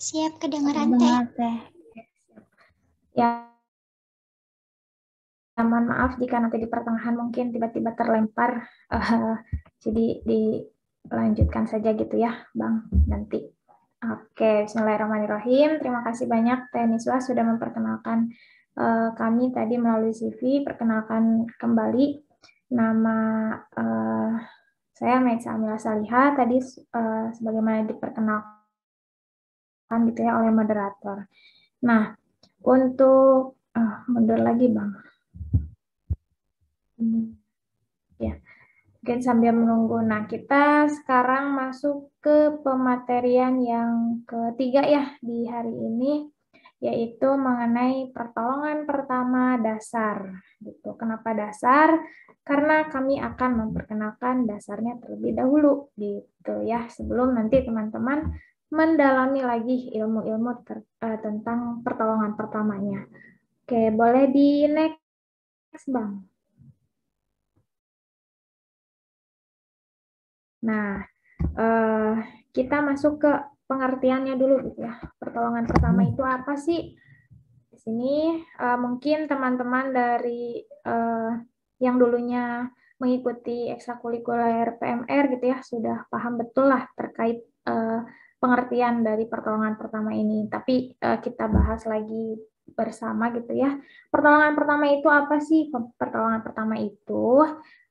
Siap kedengaran Teh. Dengar Teh. Ya, mohon maaf jika nanti di pertengahan mungkin tiba-tiba terlempar. Jadi dilanjutkan saja gitu ya, Bang, nanti. Oke, bismillahirrahmanirrahim. Terima kasih banyak Teh Niswa sudah memperkenalkan kami tadi melalui CV. Perkenalkan kembali, nama saya Maisa Amila Salihah. Tadi sebagaimana diperkenalkan gitu ya oleh moderator. Nah, untuk mundur lagi Bang. Ya, mungkin sambil menunggu. Nah, kita sekarang masuk ke pematerian yang ketiga ya di hari ini, yaitu mengenai pertolongan pertama dasar. Gitu. Kenapa dasar? Karena kami akan memperkenalkan dasarnya terlebih dahulu, gitu ya, sebelum nanti teman-teman mendalami lagi ilmu-ilmu tentang pertolongan pertamanya. Oke, boleh di next, Bang. Nah, kita masuk ke pengertiannya dulu gitu ya. Pertolongan pertama itu apa sih? Di sini mungkin teman-teman dari yang dulunya mengikuti ekstrakurikuler PMR gitu ya sudah paham betul lah terkait pengertian dari pertolongan pertama ini. Tapi kita bahas lagi bersama gitu ya. Pertolongan pertama itu apa sih? Pertolongan pertama itu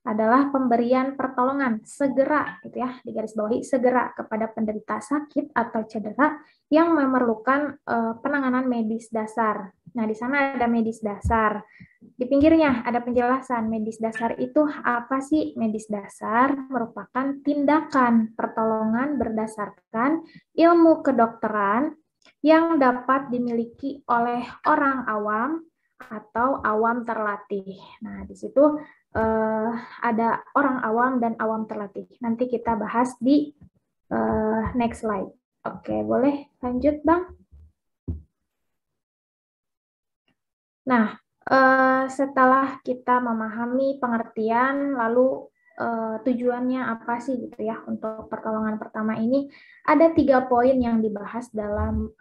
adalah pemberian pertolongan segera gitu ya, digarisbawahi segera kepada penderita sakit atau cedera yang memerlukan penanganan medis dasar. Nah, di sana ada medis dasar. Di pinggirnya ada penjelasan medis dasar itu apa sih? Medis dasar merupakan tindakan pertolongan berdasarkan ilmu kedokteran yang dapat dimiliki oleh orang awam atau awam terlatih. Nah, di situ ada orang awam dan awam terlatih. Nanti kita bahas di next slide. Oke, boleh lanjut, Bang? Nah, setelah kita memahami pengertian, lalu tujuannya apa sih gitu ya untuk pertolongan pertama ini, ada 3 poin yang dibahas dalam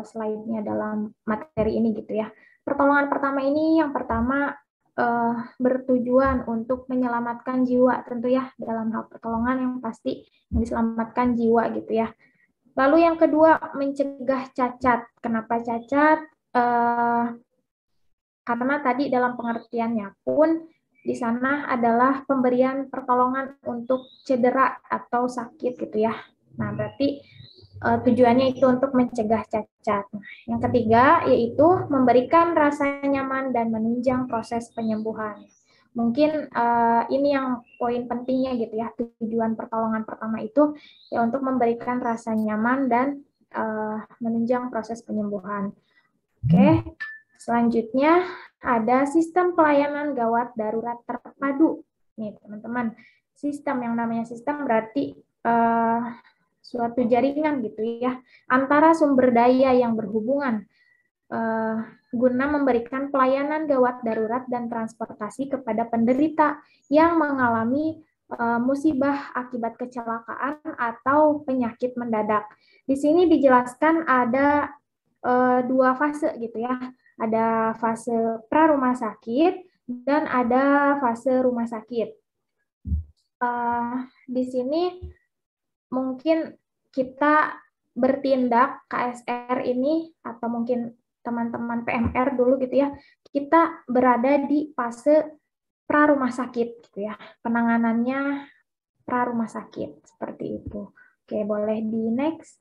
slide-nya dalam materi ini gitu ya. Pertolongan pertama ini yang pertama bertujuan untuk menyelamatkan jiwa tentu ya, dalam hal pertolongan yang pasti diselamatkan jiwa gitu ya. Lalu yang kedua mencegah cacat. Kenapa cacat? Karena tadi dalam pengertiannya pun di sana adalah pemberian pertolongan untuk cedera atau sakit gitu ya. Nah, berarti tujuannya itu untuk mencegah cacat. Nah, yang ketiga yaitu memberikan rasa nyaman dan menunjang proses penyembuhan. Mungkin ini yang poin pentingnya gitu ya. Tujuan pertolongan pertama itu ya untuk memberikan rasa nyaman dan menunjang proses penyembuhan. Oke, selanjutnya ada sistem pelayanan gawat darurat terpadu. Nih teman-teman, sistem yang namanya sistem berarti suatu jaringan gitu ya antara sumber daya yang berhubungan guna memberikan pelayanan gawat darurat dan transportasi kepada penderita yang mengalami musibah akibat kecelakaan atau penyakit mendadak. Di sini dijelaskan ada 2 fase gitu ya. Ada fase pra rumah sakit dan ada fase rumah sakit. Di sini mungkin kita bertindak KSR ini atau mungkin teman-teman PMR dulu gitu ya, kita berada di fase pra rumah sakit gitu ya. Penanganannya pra rumah sakit seperti itu. Oke, boleh di next.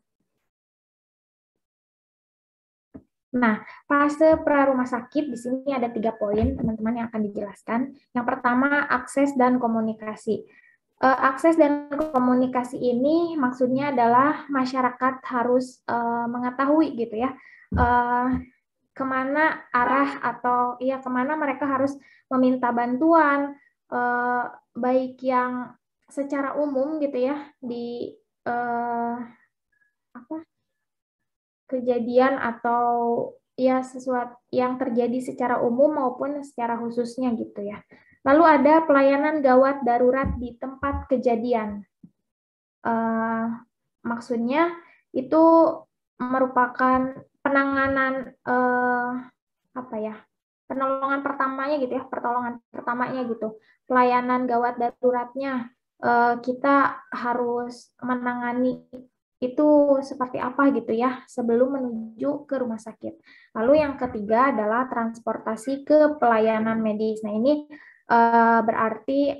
Nah, fase pra rumah sakit di sini ada 3 poin teman-teman yang akan dijelaskan. Yang pertama, akses dan komunikasi. Akses dan komunikasi ini maksudnya adalah masyarakat harus mengetahui gitu ya kemana arah atau ya kemana mereka harus meminta bantuan baik yang secara umum gitu ya di apa kejadian atau ya sesuatu yang terjadi secara umum maupun secara khususnya gitu ya. Lalu ada pelayanan gawat darurat di tempat kejadian. Maksudnya itu merupakan penanganan apa ya, penolongan pertamanya gitu ya, pertolongan pertamanya gitu, pelayanan gawat daruratnya, kita harus menangani itu seperti apa gitu ya sebelum menuju ke rumah sakit. Lalu yang ketiga adalah transportasi ke pelayanan medis. Nah ini berarti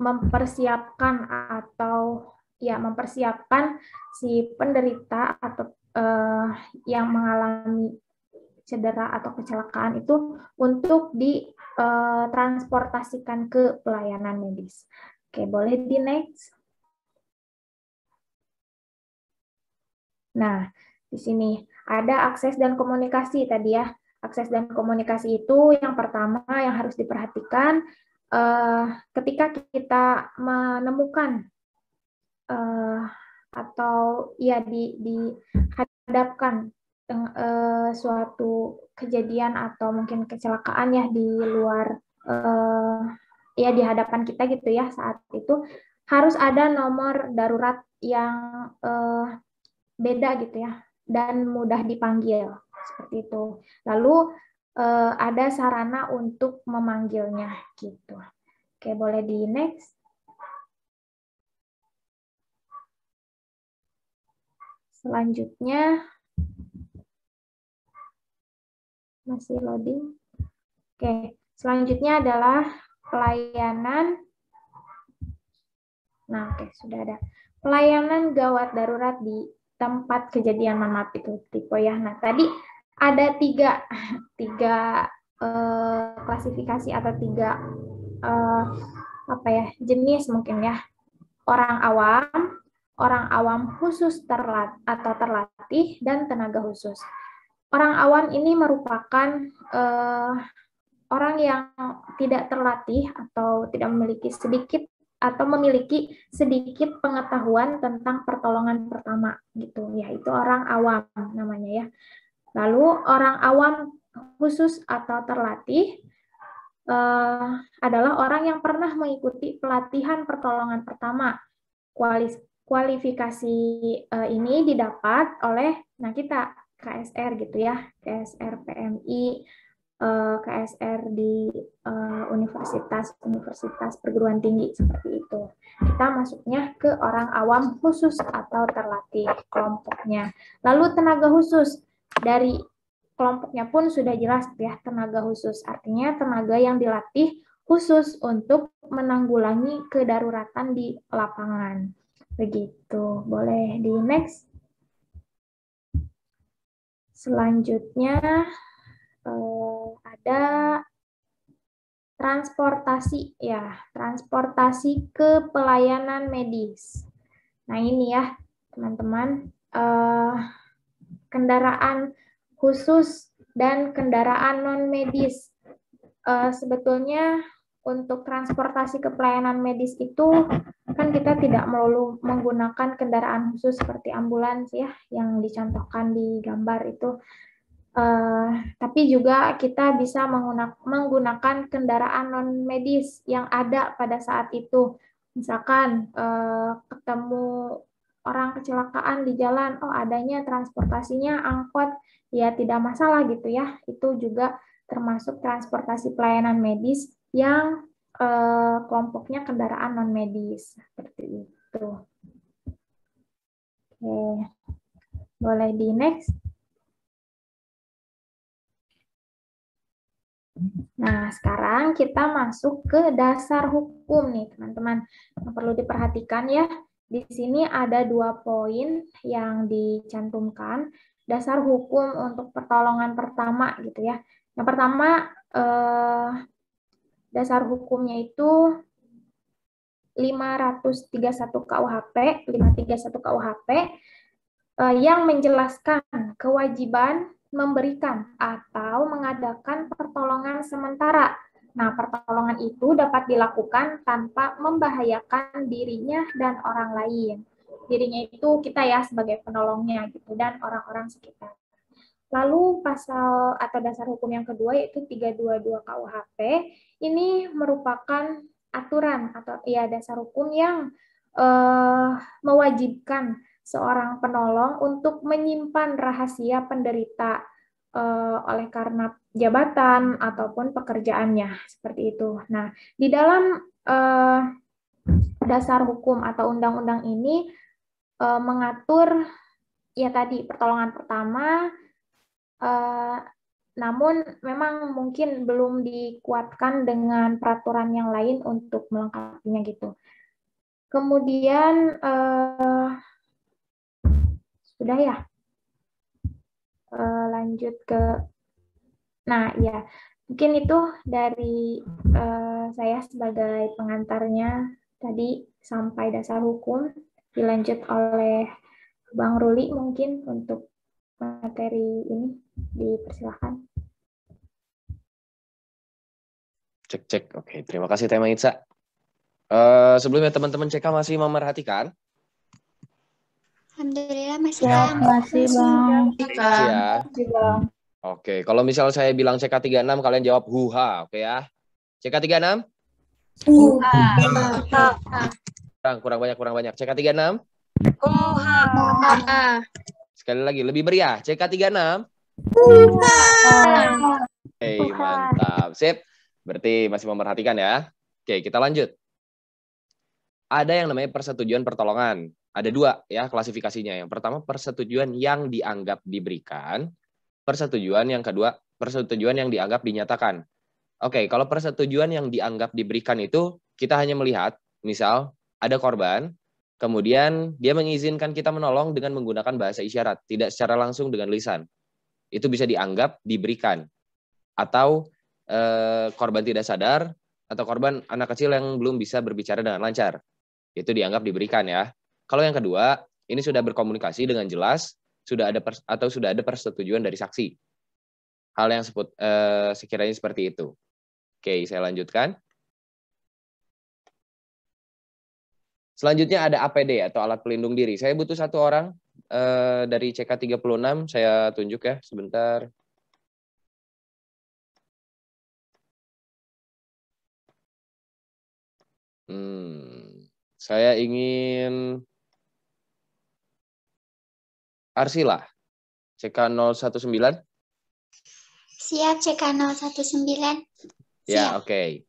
mempersiapkan atau ya mempersiapkan si penderita atau yang mengalami cedera atau kecelakaan itu untuk ditransportasikan ke pelayanan medis. Oke, boleh di next. Nah, di sini ada akses dan komunikasi tadi ya. Akses dan komunikasi itu yang pertama yang harus diperhatikan ketika kita menemukan atau ya dihadapkan suatu kejadian atau mungkin kecelakaan ya di luar ya di hadapan kita gitu ya saat itu harus ada nomor darurat yang beda gitu ya dan mudah dipanggil seperti itu. Lalu ada sarana untuk memanggilnya gitu. Oke, boleh di next. Selanjutnya masih loading. Oke, selanjutnya adalah pelayanan. Nah, oke, sudah ada. Pelayanan gawat darurat di tempat kejadian, maaf itu tipe ya. Nah, tadi ada tiga klasifikasi atau tiga apa ya jenis mungkin ya. Orang awam khusus atau terlatih, dan tenaga khusus. Orang awam ini merupakan orang yang tidak terlatih atau tidak memiliki sedikit pengetahuan tentang pertolongan pertama gitu ya, itu orang awam namanya ya. Lalu orang awam khusus atau terlatih adalah orang yang pernah mengikuti pelatihan pertolongan pertama. Kualifikasi ini didapat oleh kita KSR gitu ya, KSR PMI, KSR di universitas perguruan tinggi seperti itu. Kita masuknya ke orang awam khusus atau terlatih kelompoknya. Lalu tenaga khusus, dari kelompoknya pun sudah jelas ya, tenaga khusus artinya tenaga yang dilatih khusus untuk menanggulangi kedaruratan di lapangan. Begitu. Boleh di next. Selanjutnya ada transportasi ya, transportasi ke pelayanan medis. Nah ini ya teman-teman, kendaraan khusus dan kendaraan non medis. Sebetulnya untuk transportasi ke pelayanan medis itu kan kita tidak melulu menggunakan kendaraan khusus seperti ambulans ya yang dicontohkan di gambar itu. Tapi juga kita bisa menggunakan kendaraan non medis yang ada pada saat itu. Misalkan ketemu orang kecelakaan di jalan, oh adanya transportasinya angkot, ya tidak masalah gitu ya. Itu juga termasuk transportasi pelayanan medis yang kelompoknya kendaraan non medis seperti itu. Oke, boleh di next. Nah, sekarang kita masuk ke dasar hukum nih, teman-teman. Yang perlu diperhatikan ya, di sini ada 2 poin yang dicantumkan. Dasar hukum untuk pertolongan pertama gitu ya. Yang pertama, dasar hukumnya itu 531 KUHP, 531 KUHP yang menjelaskan kewajiban memberikan atau mengadakan pertolongan sementara. Nah, pertolongan itu dapat dilakukan tanpa membahayakan dirinya dan orang lain. Dirinya itu kita ya sebagai penolongnya gitu dan orang-orang sekitar. Lalu pasal atau dasar hukum yang kedua yaitu 322 KUHP. Ini merupakan aturan atau ya dasar hukum yang mewajibkan seorang penolong untuk menyimpan rahasia penderita oleh karena jabatan ataupun pekerjaannya, seperti itu. Nah, di dalam dasar hukum atau undang-undang ini mengatur ya tadi pertolongan pertama, namun memang mungkin belum dikuatkan dengan peraturan yang lain untuk melengkapinya gitu. Kemudian sudah ya, lanjut ke, nah ya mungkin itu dari saya sebagai pengantarnya tadi sampai dasar hukum, dilanjut oleh Bang Ruli mungkin untuk materi ini, dipersilahkan. Cek. Oke, terima kasih Tema Itza. Sebelumnya teman-teman CK masih memerhatikan? Alhamdulillah masih Ya, masih Bang. Masih ya. Oke, kalau misal saya bilang CK36 kalian jawab huha, oke ya. CK36? Kurang banyak. CK36? Sekali lagi lebih meriah. CK36? Oke, mantap. Sip. Berarti masih memerhatikan ya. Oke, kita lanjut. Ada yang namanya persetujuan pertolongan. Ada dua ya klasifikasinya. Yang pertama persetujuan yang dianggap diberikan. Persetujuan yang kedua persetujuan yang dianggap dinyatakan. Oke, kalau persetujuan yang dianggap diberikan itu kita hanya melihat, misal ada korban, kemudian dia mengizinkan kita menolong dengan menggunakan bahasa isyarat, tidak secara langsung dengan lisan. Itu bisa dianggap diberikan. Atau korban tidak sadar, atau korban anak kecil yang belum bisa berbicara dengan lancar. Itu dianggap diberikan ya. Kalau yang kedua, ini sudah berkomunikasi dengan jelas, sudah ada persetujuan dari saksi. Hal yang sekiranya seperti itu. Oke, saya lanjutkan. Selanjutnya ada APD atau alat pelindung diri. Saya butuh satu orang dari CK36, saya tunjuk ya sebentar. Saya ingin Arsila, CK019. siap CK019. Ya, oke.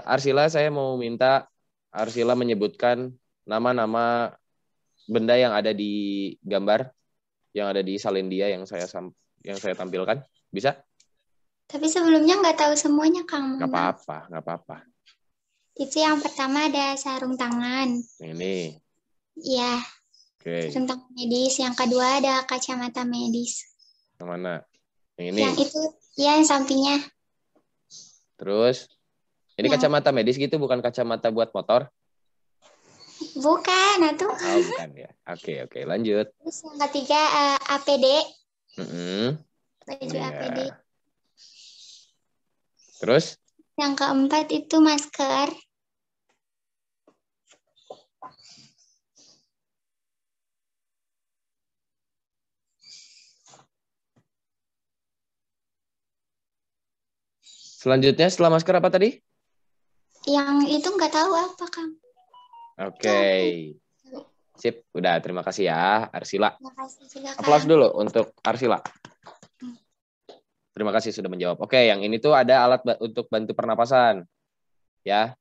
Arsila, saya mau minta Arsila menyebutkan nama-nama benda yang ada di gambar, yang ada di salindia yang saya tampilkan. Bisa? Tapi sebelumnya nggak tahu semuanya, Kang. Nggak apa-apa. Itu yang pertama ada sarung tangan. Ini. Iya. Oke. Sarung tangan medis. Yang kedua ada kacamata medis. Yang mana? Yang ini? Yang itu, ya yang sampingnya. Terus? Ini kacamata medis gitu, bukan kacamata buat motor? Bukan, itu. Oh, bukan ya. Oke, lanjut. Terus yang ketiga APD. Baju APD. Terus? Yang keempat itu masker. Selanjutnya setelah masker apa tadi? Yang itu nggak tahu apa, Kang. Oke. Sip, udah terima kasih ya Arsila. Terima kasih juga, Kang. Aplaus dulu untuk Arsila. Terima kasih sudah menjawab. Oke, yang ini tuh ada alat untuk bantu pernapasan. Ya.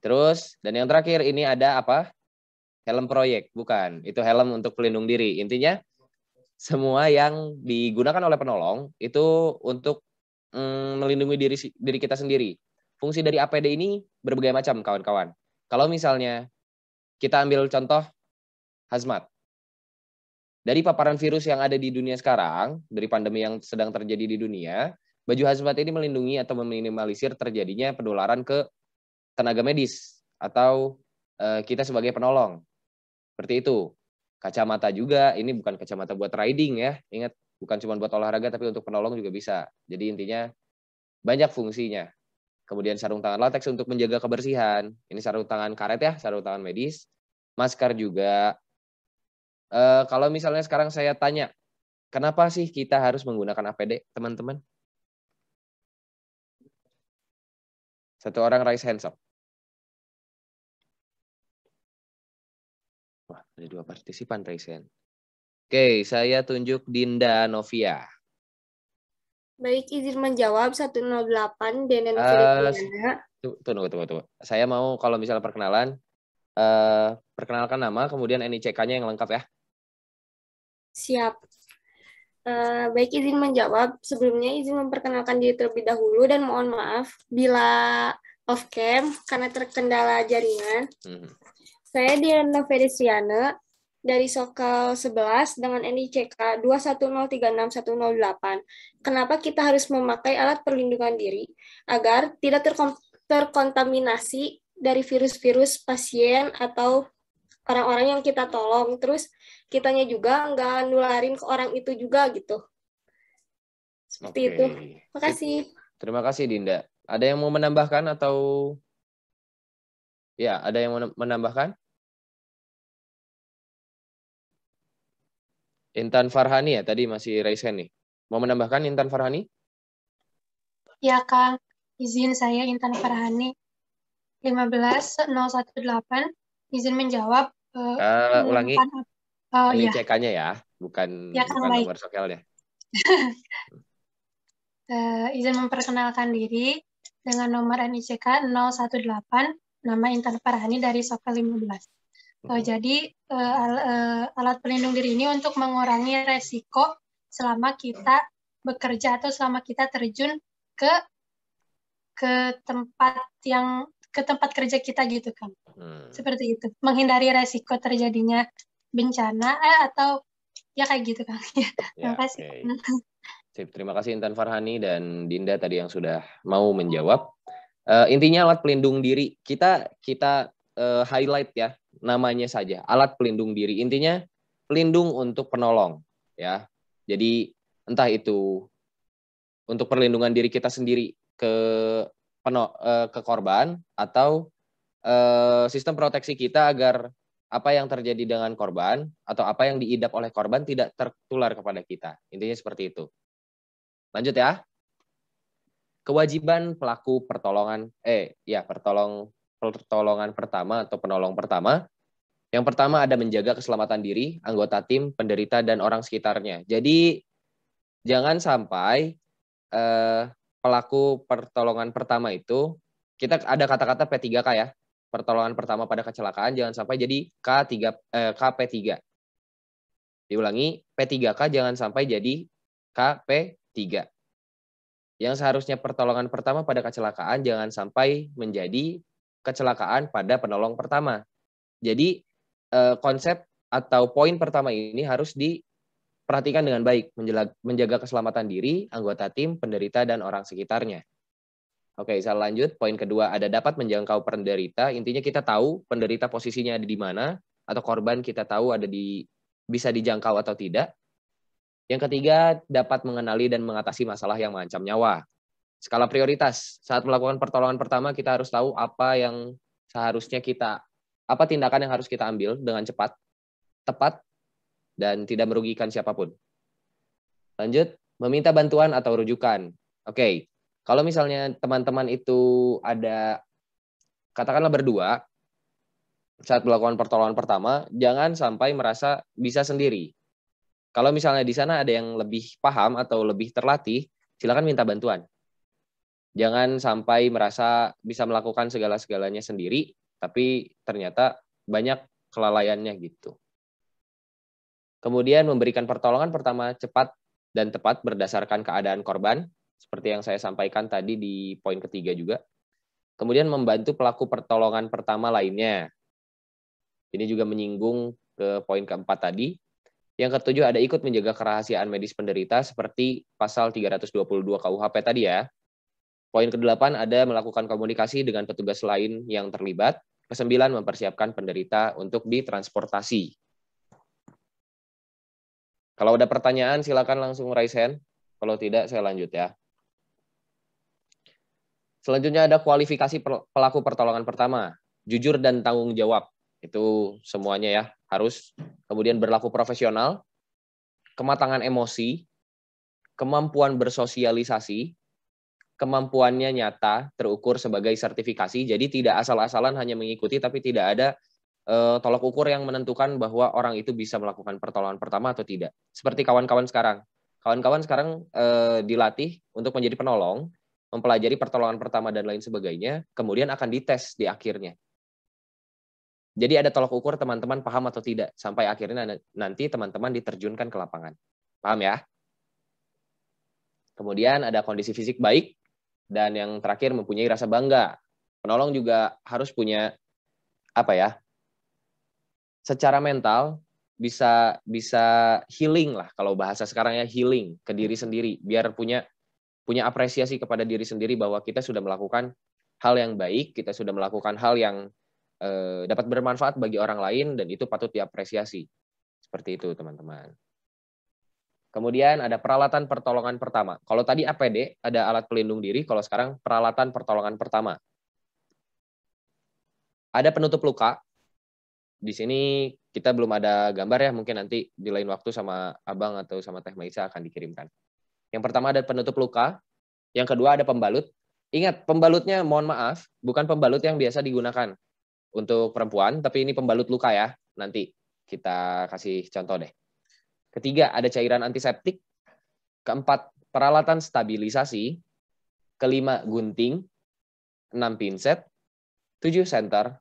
Terus, dan yang terakhir ini ada apa? Helm proyek, bukan. Itu helm untuk pelindung diri. Intinya, semua yang digunakan oleh penolong itu untuk melindungi diri kita sendiri. Fungsi dari APD ini berbagai macam, kawan-kawan. Kalau misalnya kita ambil contoh hazmat. Dari paparan virus yang ada di dunia sekarang, dari pandemi yang sedang terjadi di dunia, baju hazmat ini melindungi atau meminimalisir terjadinya penularan ke tenaga medis atau kita sebagai penolong. Seperti itu. Kacamata juga, ini bukan kacamata buat riding ya. Ingat, bukan cuma buat olahraga, tapi untuk penolong juga bisa. Jadi intinya banyak fungsinya. Kemudian sarung tangan latex untuk menjaga kebersihan. Ini sarung tangan karet ya, sarung tangan medis. Masker juga. Kalau misalnya sekarang saya tanya, kenapa sih kita harus menggunakan APD, teman-teman? Satu orang raise hands up. Wah, Ada 2 partisipan raise hand. Oke, saya tunjuk Dinda Novia. Baik, izin menjawab 108 Denen Eh, Filipiana. Tunggu. Saya mau kalau misalnya perkenalan, perkenalkan nama, kemudian NICK-nya yang lengkap ya. Siap. Baik, izin menjawab. Sebelumnya izin memperkenalkan diri terlebih dahulu dan mohon maaf bila off cam karena terkendala jaringan. Saya Diana Felistriana dari Sokal 11 dengan NICK 210361008. Kenapa kita harus memakai alat perlindungan diri? Agar tidak terkontaminasi dari virus-virus pasien atau orang-orang yang kita tolong. Terus kitanya juga nggak nularin ke orang itu juga gitu. Seperti itu. Terima kasih. Terima kasih Dinda. Ada yang mau menambahkan atau ya, ada yang mau menambahkan? Intan Farhani ya, tadi masih raise hand nih. Mau menambahkan Intan Farhani? Ya, Kang. Izin saya Intan Farhani. 15018. Izin menjawab. Ulangi. Ini iya. CK-nya ya, bukan Ya, Kang, bukan baik. nomor sokelnya. Izin memperkenalkan diri dengan nomor NICK 018, nama Intan Farhani dari Sokel 15. Jadi alat pelindung diri ini untuk mengurangi resiko selama kita bekerja atau selama kita terjun ke tempat kerja kita gitu kan. Seperti itu. Menghindari resiko terjadinya bencana atau ya kayak gitu kan. Terima kasih. Okay. Terima kasih Intan Farhani dan Dinda tadi yang sudah mau menjawab. Intinya alat pelindung diri kita highlight ya, namanya saja alat pelindung diri. Intinya pelindung untuk penolong ya. Jadi entah itu untuk perlindungan diri kita sendiri ke korban atau sistem proteksi kita agar apa yang terjadi dengan korban atau apa yang diidap oleh korban tidak tertular kepada kita. Intinya seperti itu. Lanjut ya. Kewajiban pelaku pertolongan pertama atau penolong pertama. Yang pertama ada menjaga keselamatan diri, anggota tim, penderita, dan orang sekitarnya. Jadi jangan sampai pelaku pertolongan pertama itu, kita ada kata-kata P3K ya, pertolongan pertama pada kecelakaan, jangan sampai jadi KP3. Diulangi, P3K jangan sampai jadi KP3. Yang seharusnya pertolongan pertama pada kecelakaan jangan sampai menjadi kecelakaan pada penolong pertama. Jadi konsep atau poin pertama ini harus diperhatikan dengan baik, menjaga keselamatan diri, anggota tim, penderita, dan orang sekitarnya. Oke, saya lanjut. Poin kedua ada dapat menjangkau penderita. Intinya kita tahu penderita posisinya ada di mana, atau korban kita tahu bisa dijangkau atau tidak. Yang ketiga, dapat mengenali dan mengatasi masalah yang mengancam nyawa. Skala prioritas. Saat melakukan pertolongan pertama, kita harus tahu apa tindakan yang harus kita ambil dengan cepat, tepat, dan tidak merugikan siapapun. Lanjut, meminta bantuan atau rujukan. Oke, kalau misalnya teman-teman itu ada, katakanlah berdua, saat melakukan pertolongan pertama, jangan sampai merasa bisa sendiri. Kalau misalnya di sana ada yang lebih paham atau lebih terlatih, silakan minta bantuan. Jangan sampai merasa bisa melakukan segala-segalanya sendiri, tapi ternyata banyak kelalaiannya gitu. Kemudian memberikan pertolongan pertama cepat dan tepat berdasarkan keadaan korban, seperti yang saya sampaikan tadi di poin ketiga juga. Kemudian membantu pelaku pertolongan pertama lainnya. Ini juga menyinggung ke poin keempat tadi. Yang ketujuh ada ikut menjaga kerahasiaan medis penderita seperti pasal 322 KUHP tadi ya. Poin ke-8 ada melakukan komunikasi dengan petugas lain yang terlibat. Ke-9 mempersiapkan penderita untuk ditransportasi. Kalau ada pertanyaan silakan langsung raise hand. Kalau tidak saya lanjut ya. Selanjutnya ada kualifikasi pelaku pertolongan pertama. Jujur dan tanggung jawab. Itu semuanya ya. Harus kemudian berlaku profesional, kematangan emosi, kemampuan bersosialisasi, kemampuannya nyata terukur sebagai sertifikasi. Jadi tidak asal-asalan hanya mengikuti tapi tidak ada tolak ukur yang menentukan bahwa orang itu bisa melakukan pertolongan pertama atau tidak. Seperti kawan-kawan sekarang. Kawan-kawan sekarang dilatih untuk menjadi penolong, mempelajari pertolongan pertama dan lain sebagainya, kemudian akan dites di akhirnya. Jadi ada tolak ukur teman-teman paham atau tidak, sampai akhirnya nanti teman-teman diterjunkan ke lapangan. Paham ya? Kemudian ada kondisi fisik baik, dan yang terakhir mempunyai rasa bangga. Penolong juga harus punya secara mental bisa healing lah, kalau bahasa sekarang ya, healing ke diri sendiri, biar punya apresiasi kepada diri sendiri bahwa kita sudah melakukan hal yang baik, kita sudah melakukan hal yang dapat bermanfaat bagi orang lain, dan itu patut diapresiasi. Seperti itu teman-teman. Kemudian ada peralatan pertolongan pertama. Kalau tadi APD, ada alat pelindung diri, kalau sekarang peralatan pertolongan pertama. Ada penutup luka. Di sini kita belum ada gambar ya, mungkin nanti di lain waktu sama Abang atau sama Teh Maisa akan dikirimkan. Yang pertama ada penutup luka, yang kedua ada pembalut. Ingat, pembalutnya mohon maaf, bukan pembalut yang biasa digunakan untuk perempuan, tapi ini pembalut luka ya. Nanti kita kasih contoh deh. Ketiga, ada cairan antiseptik. Keempat, peralatan stabilisasi. Kelima, gunting. 6, pinset. 7, senter.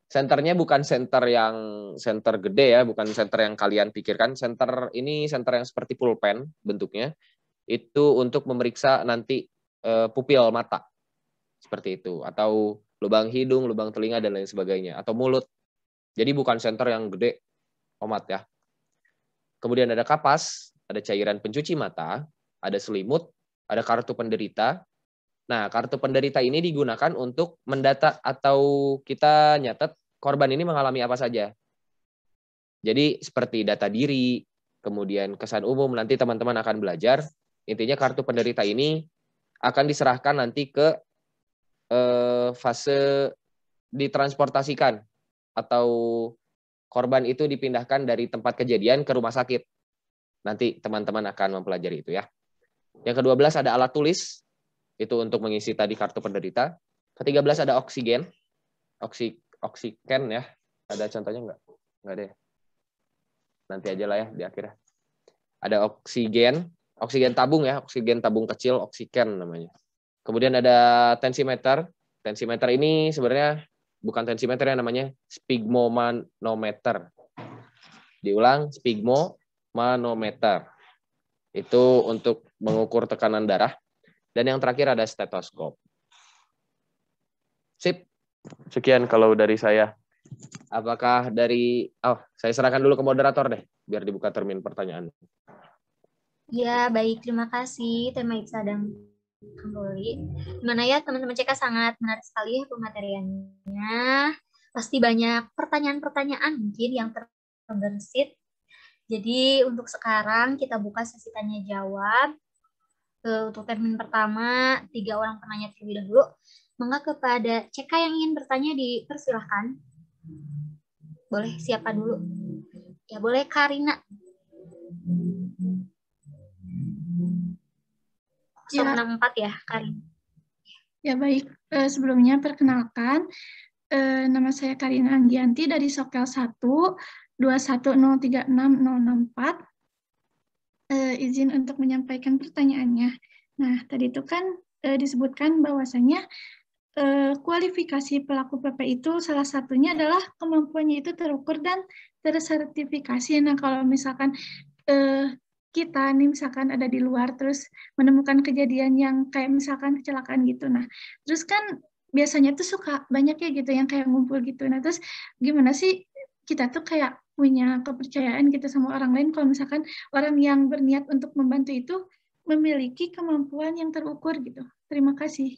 Senternya bukan senter yang senter gede ya, bukan senter yang kalian pikirkan. Senter ini senter yang seperti pulpen bentuknya. Itu untuk memeriksa nanti pupil mata. Seperti itu. Atau lubang hidung, lubang telinga, dan lain sebagainya. Atau mulut. Jadi bukan senter yang gede amat ya. Kemudian ada kapas, ada cairan pencuci mata, ada selimut, ada kartu penderita. Nah, kartu penderita ini digunakan untuk mendata atau kita nyatet korban ini mengalami apa saja. Jadi seperti data diri, kemudian kesan umum, nanti teman-teman akan belajar. Intinya kartu penderita ini akan diserahkan nanti ke fase ditransportasikan, atau korban itu dipindahkan dari tempat kejadian ke rumah sakit. Nanti teman-teman akan mempelajari itu ya. Yang ke-12 ada alat tulis, itu untuk mengisi tadi kartu penderita. Ke-13 ada oksigen, oksigen ya. Ada contohnya nggak? Nggak ada ya? Nanti aja lah ya di akhirnya. Ada oksigen tabung ya, oksigen tabung kecil, oksigen namanya. Kemudian ada tensimeter. Tensimeter ini sebenarnya bukan tensimeter yang namanya sphygmomanometer. Diulang, sphygmomanometer. Itu untuk mengukur tekanan darah. Dan yang terakhir ada stetoskop. Sip. Sekian kalau dari saya. Apakah dari... saya serahkan dulu ke moderator deh, biar dibuka termin pertanyaan. Ya, baik. Terima kasih, Teh Maisa dan Kang Roli. Gimana ya, teman-teman CK, sangat menarik sekali ya pemateriannya. Pasti banyak pertanyaan-pertanyaan mungkin yang terbersit. Jadi untuk sekarang kita buka sesi tanya jawab. Untuk termin pertama, 3 orang penanya terlebih dahulu. Maka kepada CK yang ingin bertanya dipersilahkan. Boleh siapa dulu? Ya boleh Karina. 064 ya, Karin. Ya baik, sebelumnya perkenalkan, nama saya Karina Anggianti dari Sokel 1, 210366064. Izin untuk menyampaikan pertanyaannya. Nah, tadi itu kan disebutkan bahwasanya kualifikasi pelaku PP itu salah satunya adalah kemampuannya itu terukur dan tersertifikasi. Nah, kalau misalkan kita nih misalkan ada di luar terus menemukan kejadian yang kayak misalkan kecelakaan gitu. Nah, terus kan biasanya tuh suka banyak ya gitu yang kayak ngumpul gitu. Nah, terus gimana sih kita tuh kayak punya kepercayaan gitu sama orang lain kalau misalkan orang yang berniat untuk membantu itu memiliki kemampuan yang terukur gitu. Terima kasih.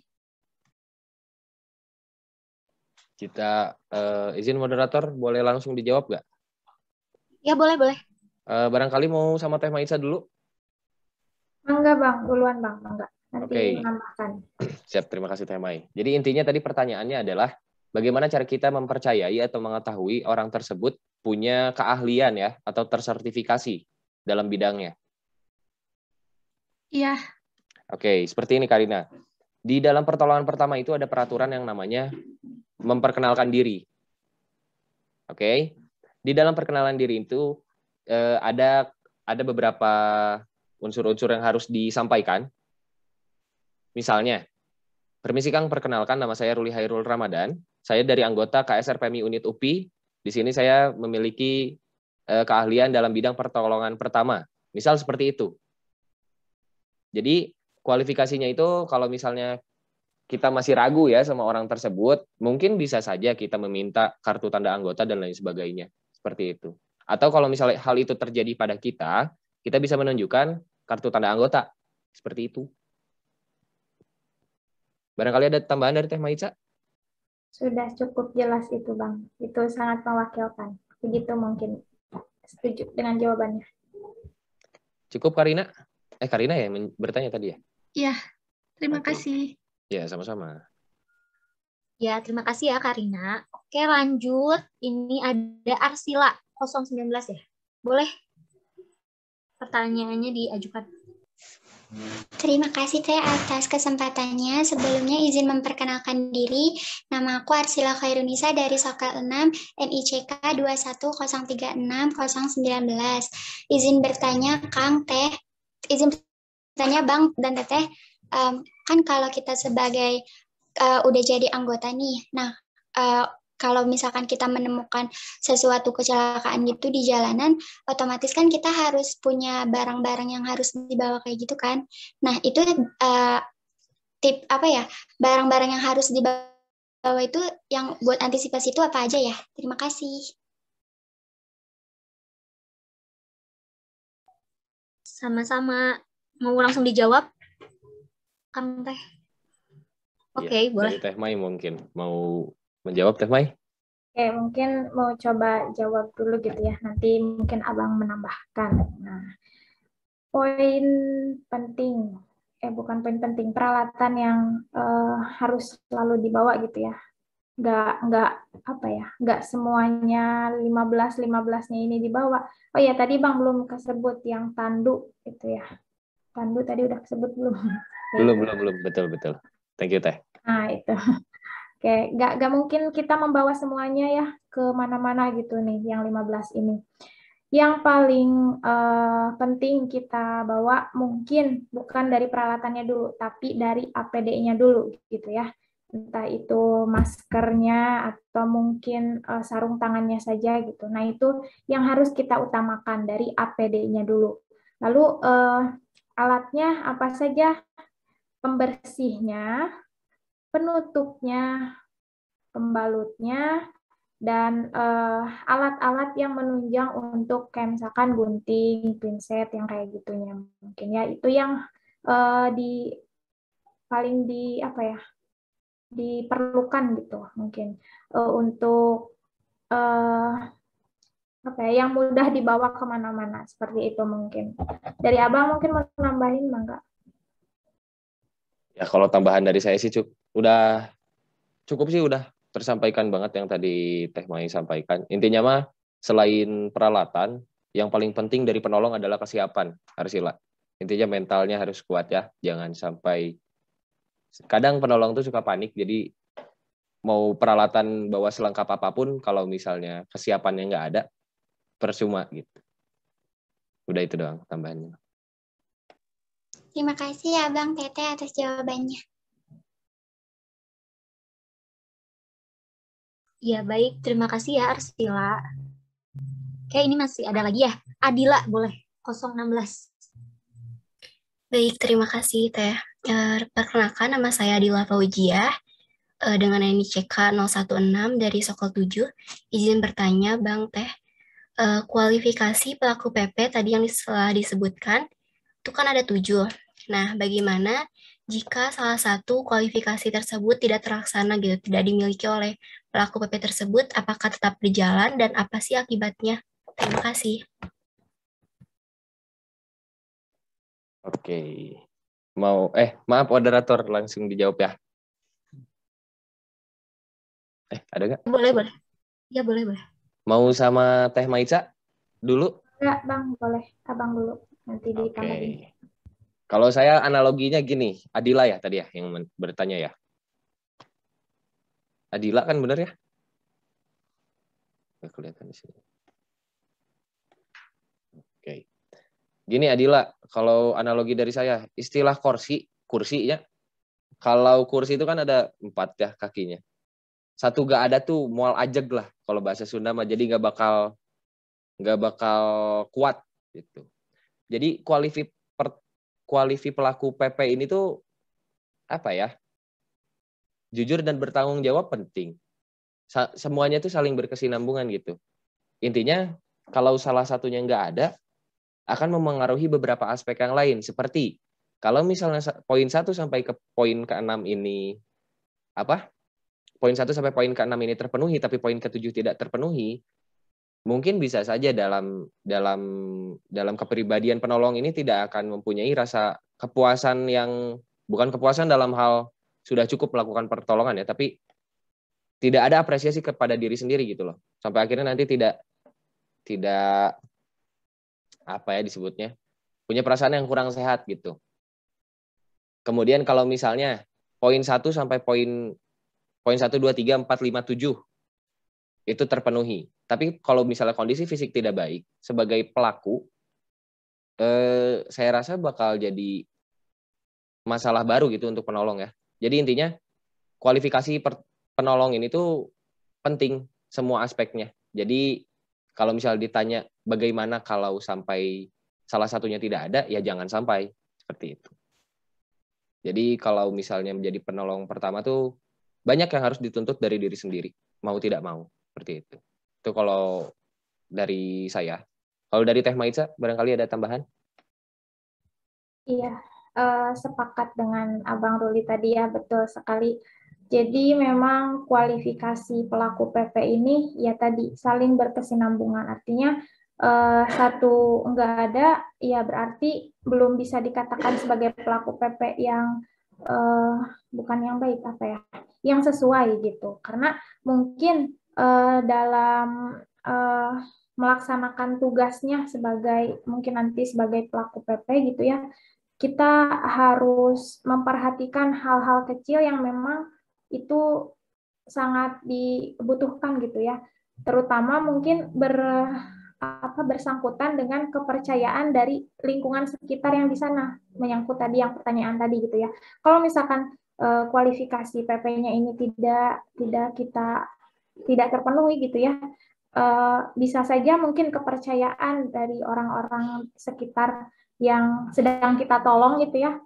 Kita izin moderator, boleh langsung dijawab nggak? Ya, boleh. Barangkali mau sama Teh Maisa dulu? Enggak, Bang. Duluan, Bang. Enggak. Nanti Oke. menambahkan. Siap, terima kasih Teh Mai. Jadi intinya tadi pertanyaannya adalah bagaimana cara kita mempercayai atau mengetahui orang tersebut punya keahlian ya atau tersertifikasi dalam bidangnya. Iya. Oke, seperti ini Karina. Di dalam pertolongan pertama itu ada peraturan yang namanya memperkenalkan diri. Oke. Di dalam perkenalan diri itu ada beberapa unsur-unsur yang harus disampaikan. Misalnya, permisi Kang, perkenalkan nama saya Ruli Hairul Ramadan. Saya dari anggota KSR PMI Unit UPI. Di sini saya memiliki keahlian dalam bidang pertolongan pertama. Misal seperti itu. Jadi kualifikasinya itu kalau misalnya kita masih ragu ya sama orang tersebut, mungkin bisa saja kita meminta kartu tanda anggota dan lain sebagainya. Seperti itu. Atau kalau misalnya hal itu terjadi pada kita bisa menunjukkan kartu tanda anggota. Seperti itu. Barangkali ada tambahan dari Teh Maica? Sudah cukup jelas itu, Bang. Itu sangat mewakilkan. Begitu mungkin. Setuju dengan jawabannya. Cukup, Karina? Karina ya bertanya tadi ya? Iya, terima kasih. Ya, sama-sama. Ya, terima kasih ya Karina. Oke, lanjut. Ini ada Arsila 019 ya. Boleh pertanyaannya diajukan. Terima kasih Teh atas kesempatannya. Sebelumnya izin memperkenalkan diri. Nama aku Arsila Khairunisa dari Sokel 6 MICK 21036-019. Izin bertanya Kang Teh, izin bertanya Bang dan Teteh, kan kalau kita sebagai udah jadi anggota nih, nah kalau misalkan kita menemukan sesuatu kecelakaan gitu di jalanan, otomatis kan kita harus punya barang-barang yang harus dibawa kayak gitu kan. Nah, itu barang-barang yang harus dibawa itu yang buat antisipasi itu apa aja ya? Terima kasih. Sama-sama. Mau langsung dijawab? Kang Teh. Oke, boleh. Dari Teh Mai mungkin mau menjawab Teh Mai? Oke, mungkin mau coba jawab dulu gitu ya. Nanti mungkin Abang menambahkan. Nah, poin penting, bukan poin penting, peralatan yang harus selalu dibawa gitu ya. Nggak semuanya 15-15-nya ini dibawa. Oh ya, tadi Bang belum kesebut yang tandu gitu ya. Tandu tadi udah kesebut belum? Belum. Betul. Thank you, Teh. Nah, itu. Oke, nggak mungkin kita membawa semuanya ya ke mana-mana gitu nih, yang 15 ini. Yang paling penting kita bawa mungkin bukan dari peralatannya dulu, tapi dari APD-nya dulu gitu ya. Entah itu maskernya atau mungkin sarung tangannya saja gitu. Nah, itu yang harus kita utamakan dari APD-nya dulu. Lalu alatnya apa saja? Pembersihnya, penutupnya, pembalutnya, dan alat-alat yang menunjang untuk kayak misalkan gunting, pinset yang kayak gitunya mungkin ya, itu yang paling diperlukan gitu mungkin untuk yang mudah dibawa kemana-mana seperti itu mungkin. Dari Abang mungkin mau nambahin enggak? Ya kalau tambahan dari saya sih udah cukup sih, udah tersampaikan banget yang tadi Teh Mai sampaikan. Intinya mah selain peralatan, yang paling penting dari penolong adalah kesiapan, Arsila. Intinya mentalnya harus kuat ya, jangan sampai, kadang penolong tuh suka panik, jadi mau peralatan bawa selengkap apapun, kalau misalnya kesiapannya nggak ada, percuma gitu. Udah itu doang tambahannya. Terima kasih ya Bang Teteh atas jawabannya. Ya, baik. Terima kasih ya, Arsila. Oke, ini masih ada lagi ya. Adila, boleh. 016. Baik, terima kasih, Teh. Perkenalkan, nama saya Adila Faujiah, dengan NICK 016 dari Sokel 7. Izin bertanya, Bang Teh, kualifikasi pelaku PP tadi yang telah disebutkan, itu kan ada 7. Nah, bagaimana jika salah satu kualifikasi tersebut tidak terlaksana gitu, tidak dimiliki oleh pelaku PP tersebut, apakah tetap berjalan dan apa sih akibatnya? Terima kasih. Oke. Maaf moderator, langsung dijawab ya. Ada nggak? Boleh. Ya, boleh. Mau sama Teh Maica dulu? Enggak, Bang, boleh. Abang dulu. Nanti ditambahin. Kalau saya analoginya gini, Adila ya tadi ya yang bertanya ya. Adila kan benar ya? Nggak kelihatan di sini. Oke. Gini Adila, kalau analogi dari saya, istilah kursi ya. Kalau kursi itu kan ada 4 ya kakinya. Satu gak ada tuh mual ajeg lah kalau bahasa Sunda mah, jadi nggak bakal kuat gitu. Jadi kualifi pelaku PP ini tuh apa ya? Jujur dan bertanggung jawab penting. Semuanya tuh saling berkesinambungan gitu. Intinya kalau salah satunya nggak ada, akan memengaruhi beberapa aspek yang lain. Seperti kalau misalnya poin 1 sampai ke poin ke-6 ini poin 1 sampai poin ke-6 ini terpenuhi, tapi poin ke-7 tidak terpenuhi, mungkin bisa saja dalam kepribadian penolong ini tidak akan mempunyai rasa kepuasan yang, bukan kepuasan dalam hal sudah cukup melakukan pertolongan ya, tapi tidak ada apresiasi kepada diri sendiri gitu loh. Sampai akhirnya nanti tidak apa ya disebutnya, punya perasaan yang kurang sehat gitu. Kemudian kalau misalnya poin 1 sampai poin 1, 2, 3, 4, 5, 7 itu terpenuhi. Tapi kalau misalnya kondisi fisik tidak baik, sebagai pelaku, saya rasa bakal jadi masalah baru gitu untuk penolong ya. Jadi intinya kualifikasi penolong ini tuh penting semua aspeknya. Jadi kalau misalnya ditanya bagaimana kalau sampai salah satunya tidak ada, ya jangan sampai seperti itu. Jadi kalau misalnya menjadi penolong pertama tuh banyak yang harus dituntut dari diri sendiri, mau tidak mau, seperti itu. Itu kalau dari saya. Kalau dari Teh Maitza, barangkali ada tambahan? Iya, sepakat dengan Abang Ruli tadi ya, betul sekali. Jadi memang kualifikasi pelaku PP ini ya tadi saling berkesinambungan. Artinya satu enggak ada, ya berarti belum bisa dikatakan sebagai pelaku PP yang bukan yang baik apa ya, yang sesuai gitu. Karena mungkin dalam melaksanakan tugasnya sebagai mungkin nanti sebagai pelaku PP gitu ya, kita harus memperhatikan hal-hal kecil yang memang itu sangat dibutuhkan gitu ya. Terutama mungkin bersangkutan dengan kepercayaan dari lingkungan sekitar yang di sana, menyangkut tadi yang pertanyaan tadi gitu ya. Kalau misalkan kualifikasi PP-nya ini tidak terpenuhi gitu ya, bisa saja mungkin kepercayaan dari orang-orang sekitar yang sedang kita tolong gitu ya,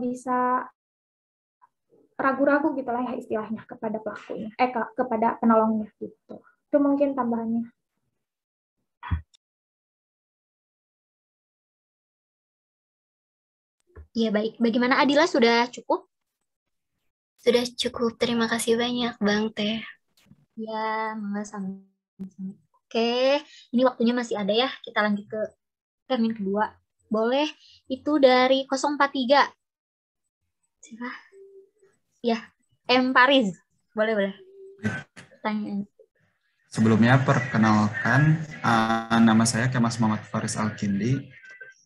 bisa ragu-ragu gitulah ya istilahnya kepada pelakunya, kepada penolongnya gitu. Itu mungkin tambahannya. Ya baik, bagaimana Adila, sudah cukup? Sudah cukup, terima kasih banyak Bang Teh. Ya, mangga sama-sama. Oke, ini waktunya masih ada ya, kita lanjut ke termin kedua. Boleh, itu dari 043. Siapa? Ya, M. Paris. Boleh. Pertanyaan. Sebelumnya perkenalkan, nama saya Kemas Muhammad Faris Alkindi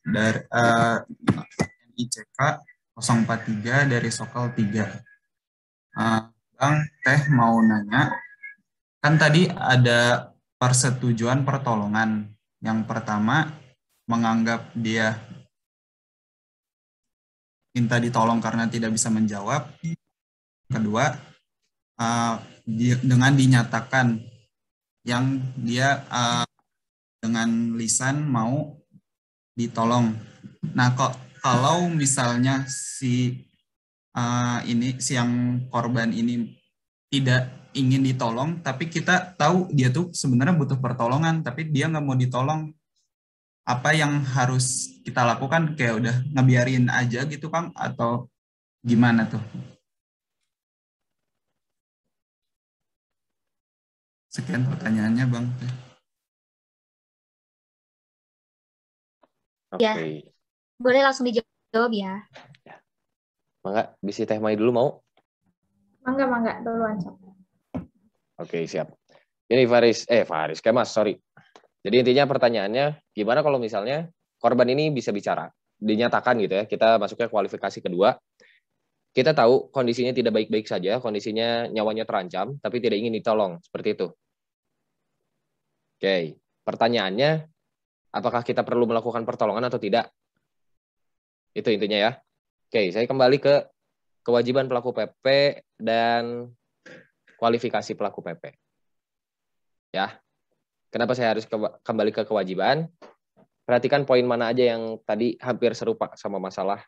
dari NICK 043 dari Sokal 3. Bang Teh mau nanya, kan tadi ada persetujuan pertolongan. Yang pertama, menganggap dia minta ditolong karena tidak bisa menjawab. Kedua, dengan dinyatakan yang dia dengan lisan mau ditolong. Nah, kalau misalnya si yang korban ini tidak ingin ditolong, tapi kita tahu dia tuh sebenarnya butuh pertolongan, tapi dia nggak mau ditolong, apa yang harus kita lakukan? Kayak udah ngebiarin aja gitu, Kang, atau gimana tuh? Sekian pertanyaannya, Bang. Oke. Ya, boleh langsung dijawab ya. Mangga, bisi Teh Mai dulu mau? Mangga, duluan. Oke, siap. Ini Faris, Kemas, sorry. Jadi intinya pertanyaannya, gimana kalau misalnya korban ini bisa bicara, dinyatakan gitu ya, kita masuknya kualifikasi kedua, kita tahu kondisinya tidak baik-baik saja, kondisinya nyawanya terancam, tapi tidak ingin ditolong, seperti itu. Oke, pertanyaannya, apakah kita perlu melakukan pertolongan atau tidak? Itu intinya ya. Oke, saya kembali ke kewajiban pelaku PP dan kualifikasi pelaku PP. Ya, kenapa saya harus kembali ke kewajiban? Perhatikan poin mana aja yang tadi hampir serupa sama masalah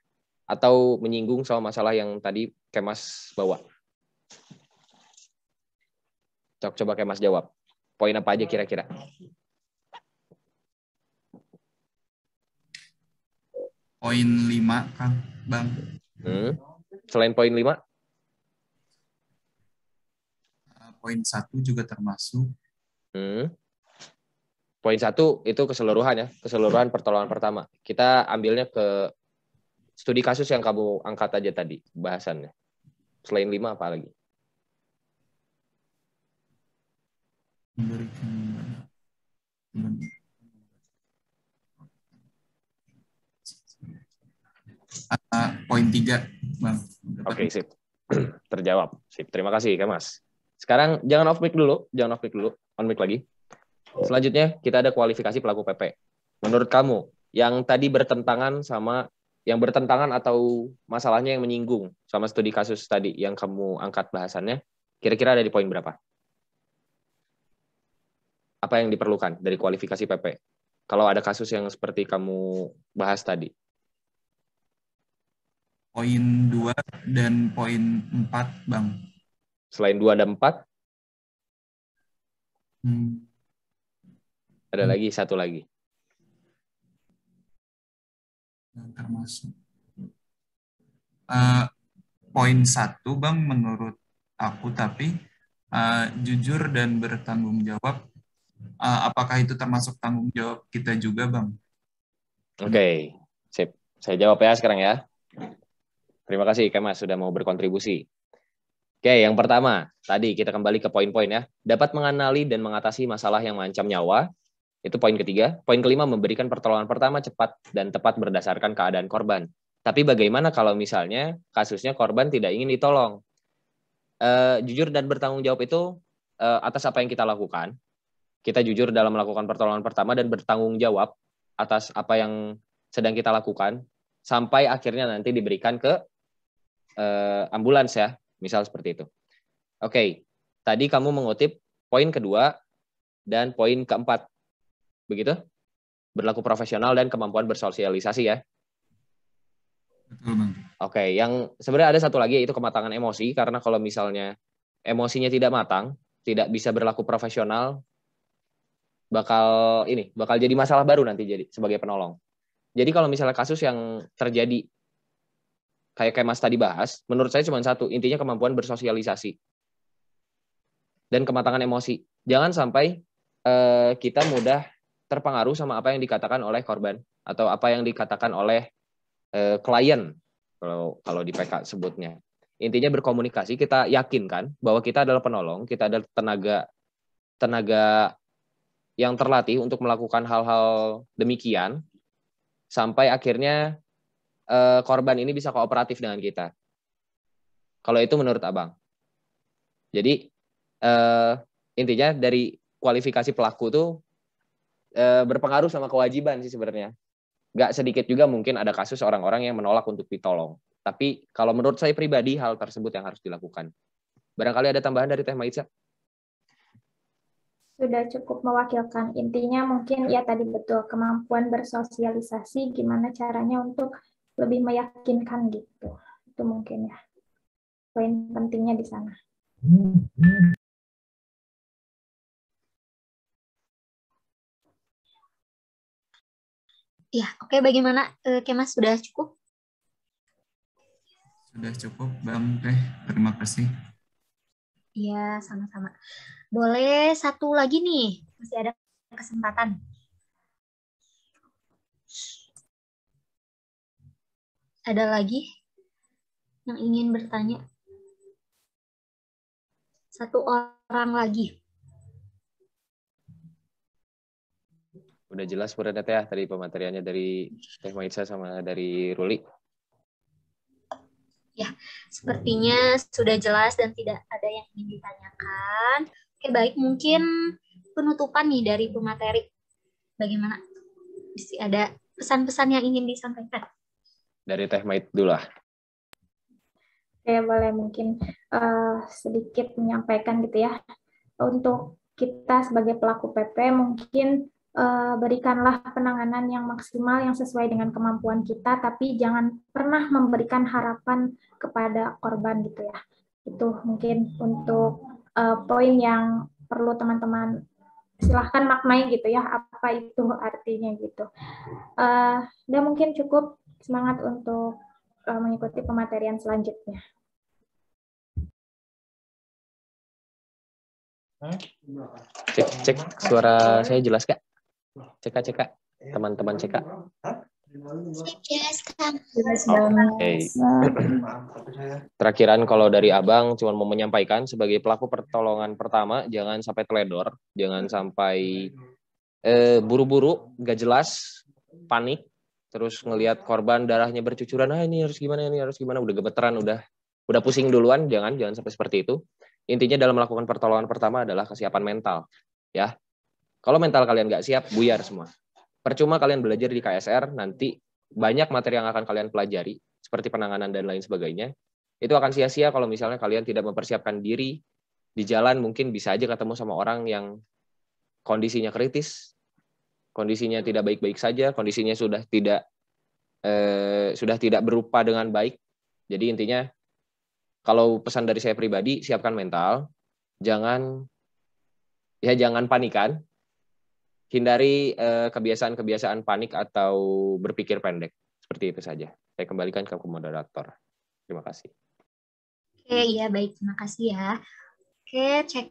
atau menyinggung sama masalah yang tadi Kemas bawa. Coba Kemas jawab. Poin apa aja kira-kira? Poin 5, Kang, Bang. Selain poin 5? Poin 1 juga termasuk. Poin 1 itu keseluruhan ya, keseluruhan pertolongan pertama. Kita ambilnya ke studi kasus yang kamu angkat aja tadi bahasannya. Selain 5 apa lagi? Poin 3, Bang. Oke, sip. Terjawab. Sip. Terima kasih, Mas. Sekarang jangan off mic dulu, on mic lagi. Selanjutnya kita ada kualifikasi pelaku PP. Menurut kamu, yang tadi bertentangan sama yang bertentangan atau masalahnya yang menyinggung sama studi kasus tadi yang kamu angkat bahasannya, kira-kira ada di poin berapa? Apa yang diperlukan dari kualifikasi PP? Kalau ada kasus yang seperti kamu bahas tadi. Poin 2 dan poin 4, Bang. Selain 2 dan 4? Ada lagi, satu lagi. Termasuk. Poin 1, Bang, menurut aku, tapi jujur dan bertanggung jawab, apakah itu termasuk tanggung jawab kita juga, Bang? Oke, sip. Saya jawab ya sekarang ya. Terima kasih, Kemas, sudah mau berkontribusi. Oke, yang pertama, tadi kita kembali ke poin-poin ya. Dapat mengenali dan mengatasi masalah yang mengancam nyawa. Itu poin ketiga. Poin kelima, memberikan pertolongan pertama cepat dan tepat berdasarkan keadaan korban. Tapi bagaimana kalau misalnya kasusnya korban tidak ingin ditolong? Jujur dan bertanggung jawab itu atas apa yang kita lakukan. Kita jujur dalam melakukan pertolongan pertama dan bertanggung jawab atas apa yang sedang kita lakukan sampai akhirnya nanti diberikan ke ambulans ya, misal seperti itu. Oke, tadi kamu mengutip poin kedua dan poin keempat. Begitu? Berlaku profesional dan kemampuan bersosialisasi ya. Betul, Bang. Oke, yang sebenarnya ada satu lagi yaitu kematangan emosi, karena kalau misalnya emosinya tidak matang, tidak bisa berlaku profesional, bakal jadi masalah baru nanti jadi sebagai penolong. Jadi kalau misalnya kasus yang terjadi kayak Mas tadi bahas, menurut saya cuma satu, intinya kemampuan bersosialisasi dan kematangan emosi. Jangan sampai kita mudah terpengaruh sama apa yang dikatakan oleh korban atau apa yang dikatakan oleh klien kalau di PK sebutnya. Intinya berkomunikasi, kita yakinkan bahwa kita adalah penolong, kita adalah tenaga yang terlatih untuk melakukan hal-hal demikian sampai akhirnya korban ini bisa kooperatif dengan kita. Kalau itu menurut Abang. Jadi intinya dari kualifikasi pelaku tuh berpengaruh sama kewajiban sih sebenarnya. Gak sedikit juga mungkin ada kasus orang-orang yang menolak untuk ditolong. Tapi kalau menurut saya pribadi hal tersebut yang harus dilakukan. Barangkali ada tambahan dari Teh Maitza? Sudah cukup mewakilkan. Intinya mungkin ya tadi betul, kemampuan bersosialisasi, gimana caranya untuk lebih meyakinkan gitu. Itu mungkin ya poin pentingnya di sana. Ya, oke. Bagaimana, Kemas? Sudah cukup? Sudah cukup, Bang. Terima kasih. Iya, sama-sama. Boleh satu lagi nih, masih ada kesempatan. Ada lagi yang ingin bertanya? Satu orang lagi. Udah jelas Purda Teh tadi pemateriannya dari Teh Maitza sama dari Ruli. Ya, sepertinya sudah jelas dan tidak ada yang ingin ditanyakan. Oke, baik. Mungkin penutupan nih dari pemateri. Bagaimana? Ada pesan-pesan yang ingin disampaikan? Dari Teh Mait dulu lah. Oke, boleh mungkin sedikit menyampaikan gitu ya. Untuk kita sebagai pelaku PP mungkin berikanlah penanganan yang maksimal yang sesuai dengan kemampuan kita, tapi jangan pernah memberikan harapan kepada korban gitu ya. Itu mungkin untuk poin yang perlu teman-teman silahkan maknai gitu ya, apa itu artinya gitu. Dan mungkin cukup, semangat untuk mengikuti pematerian selanjutnya. Cek suara saya jelas Kak? Cek teman-teman cek. Jelas, Kang. Oke. Terakhiran kalau dari Abang cuma mau menyampaikan sebagai pelaku pertolongan pertama, jangan sampai teledor, jangan sampai buru-buru, gak jelas, panik, terus ngelihat korban darahnya bercucuran, ini harus gimana, udah gemeteran, udah pusing duluan, jangan sampai seperti itu. Intinya dalam melakukan pertolongan pertama adalah kesiapan mental, ya. Kalau mental kalian nggak siap, buyar semua. Percuma kalian belajar di KSR, nanti banyak materi yang akan kalian pelajari, seperti penanganan dan lain sebagainya. Itu akan sia-sia kalau misalnya kalian tidak mempersiapkan diri. Di jalan mungkin bisa aja ketemu sama orang yang kondisinya kritis, kondisinya tidak baik-baik saja, kondisinya sudah tidak berupa dengan baik. Jadi intinya, kalau pesan dari saya pribadi, siapkan mental, jangan panikan, hindari kebiasaan-kebiasaan panik atau berpikir pendek. Seperti itu saja. Saya kembalikan ke moderator. Terima kasih. Oke, iya baik, terima kasih ya. Oke, cek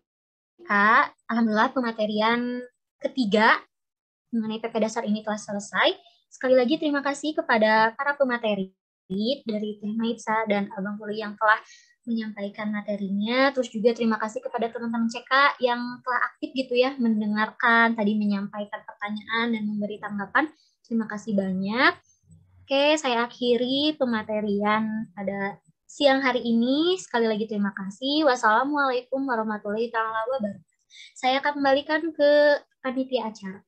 Kak, alhamdulillah pematerian ketiga mengenai PP dasar ini telah selesai. Sekali lagi terima kasih kepada para pemateri dari Teh Maitsa dan Abang Huli yang telah menyampaikan materinya. Terus juga terima kasih kepada teman-teman CK yang telah aktif gitu ya, mendengarkan, tadi menyampaikan pertanyaan dan memberi tanggapan. Terima kasih banyak. Oke, saya akhiri pematerian pada siang hari ini. Sekali lagi terima kasih. Wassalamualaikum warahmatullahi wabarakatuh. Saya akan kembalikan ke panitia acara.